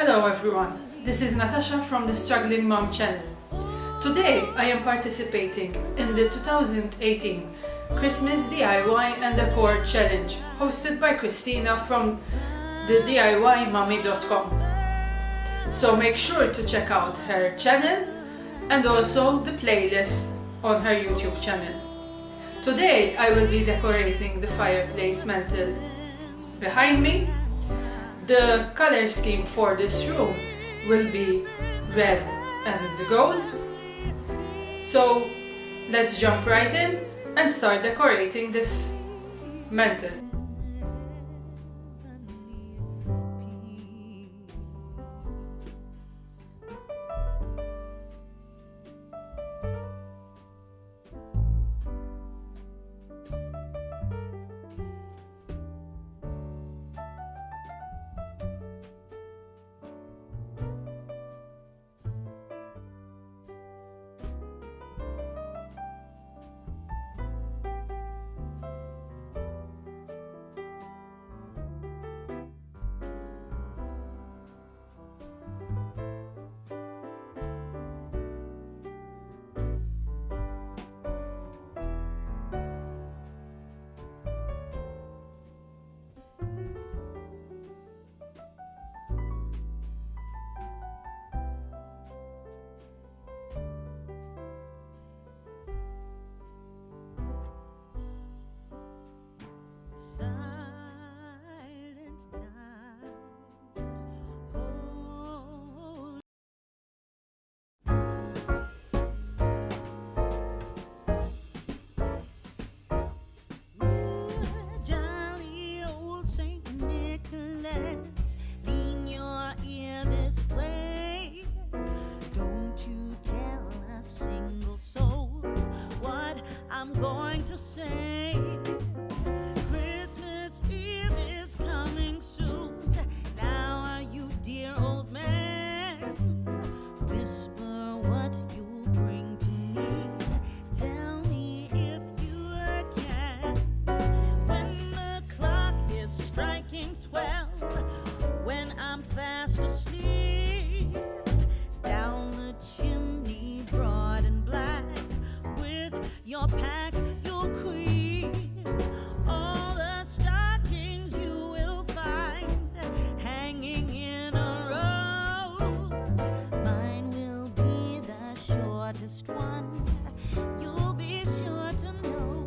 Hello everyone, this is Natasha from the Strugglingmum channel. Today I am participating in the 2018 Christmas DIY and Decor challenge hosted by Christina from the DIYmummy.com. So make sure to check out her channel and also the playlist on her YouTube channel. Today I will be decorating the fireplace mantle behind me. The color scheme for this room will be red and gold. So let's jump right in and start decorating this mantle. I'm going to say Christmas Eve is coming soon. Now are you, dear old man? Whisper what you'll bring to me. Tell me if you can. When the clock is striking 12, when I'm fast asleep, down the chimney broad and black, with your pack you'll creep. All the stockings you will find hanging in a row. Mine will be the shortest one, you'll be sure to know.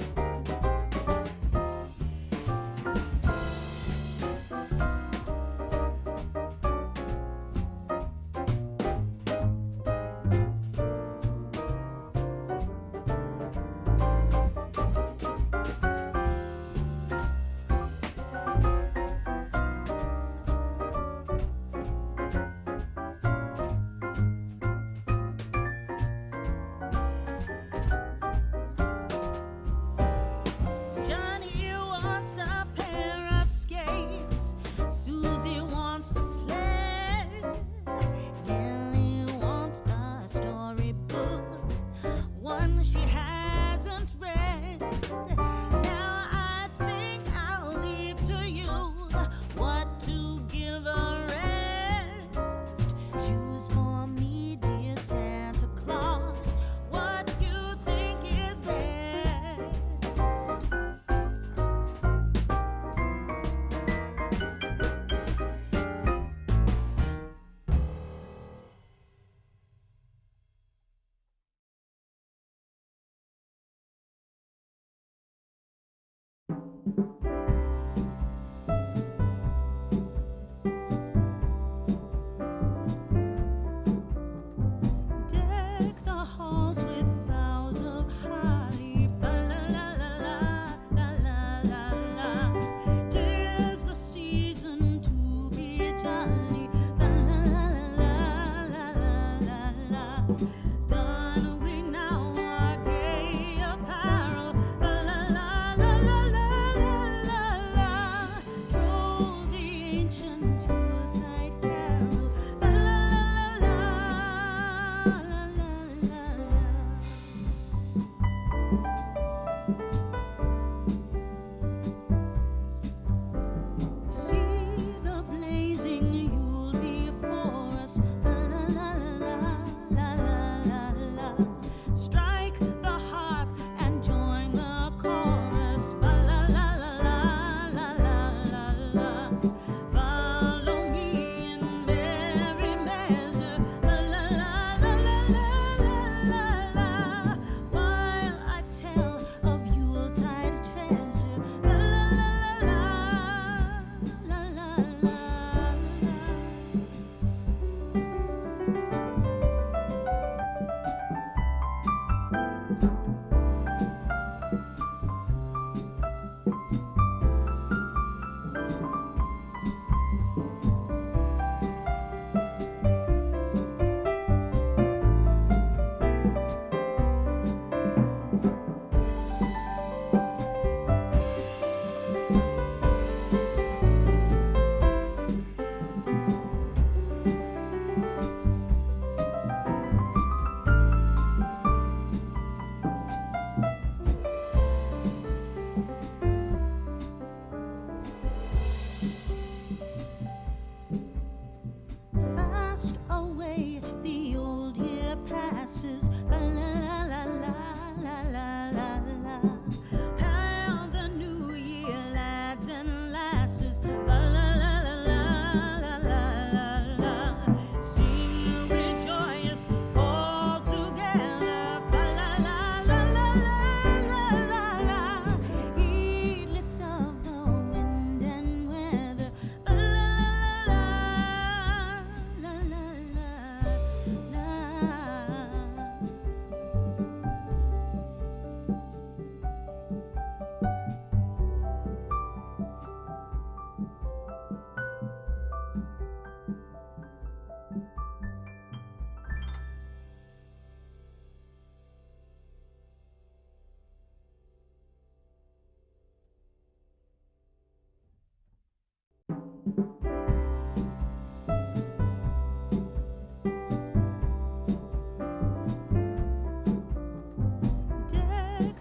Deck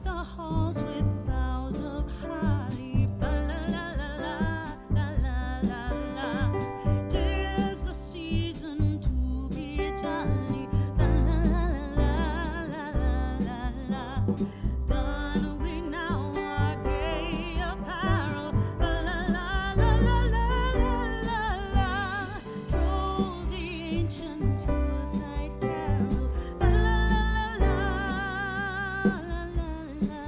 the halls with boughs of holly. Fa la la la la la la la la. 'Tis the season to be jolly. Fa la la la la la la la. Don we now our gay apparel. Fa la la la la la la la. Troll the ancient Yuletide carol. Fa la la la la la la la.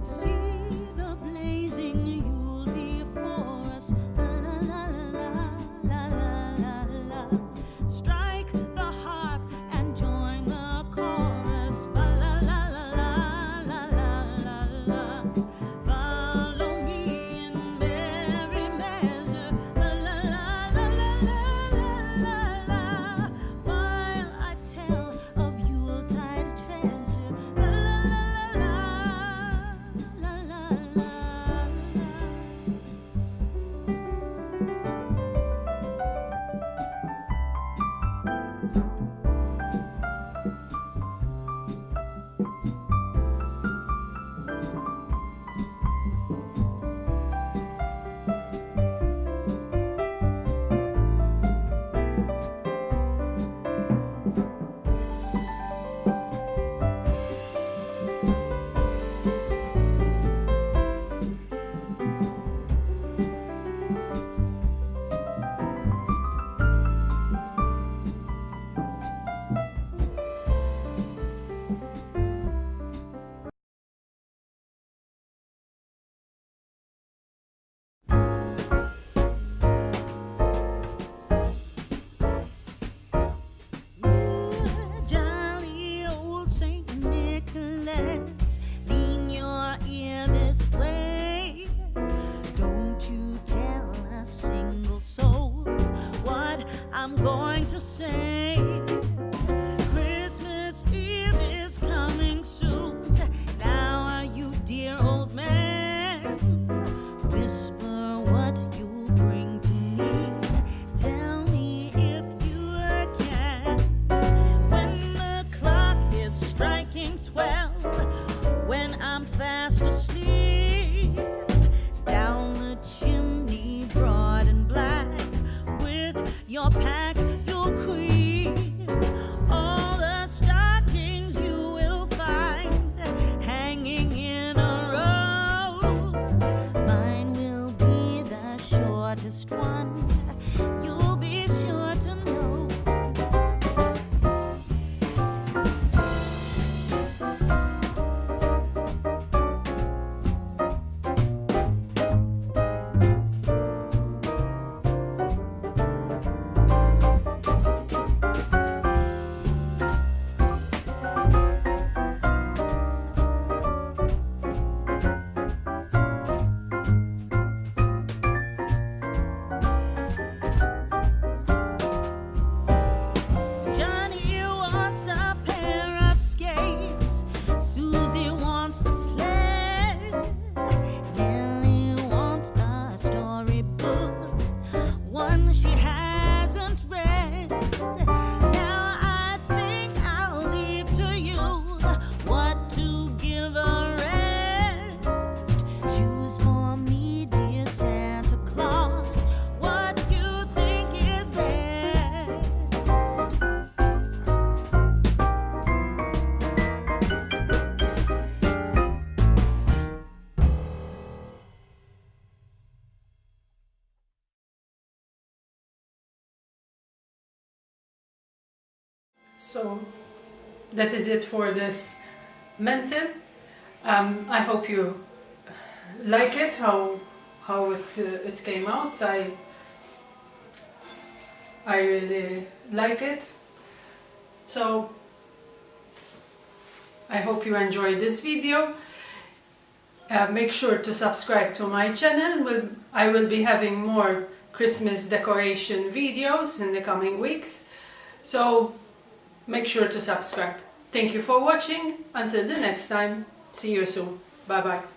See the blazing Yule before us. La la la la la la la la. Strike the harp and join the chorus. La la la la la la la la. Follow me in merry measure. La la la la la la la la. While I tell of Yuletide treasure. La la la la la la la. Jolly old Saint Nicholas, lean your ear this way. Don't you tell a single soul what I'm going to say. Christmas Eve is coming soon. Now are you, dear old man? Whisper what you'll bring to me. Tell me if you can. When the clock is striking 12, when I'm fast asleep, down the chimney broad and black, with your pack you'll creep. All the stockings you will find hanging in a row. Mine will be the shortest one. You'll be sure to know. Johnny wants a pair of skates. Susie wants a sled. Nellie wants a storybook, one she hasn't read. Now I think I'll leave to you what to give a rest. Choose for me, dear Santa Claus, what you think is best. So that is it for this Mantle. I hope you like it, how it came out. I really like it. So I hope you enjoyed this video. Make sure to subscribe to my channel. I will be having more Christmas decoration videos in the coming weeks. So make sure to subscribe. Thank you for watching. Until the next time, see you soon. Bye bye.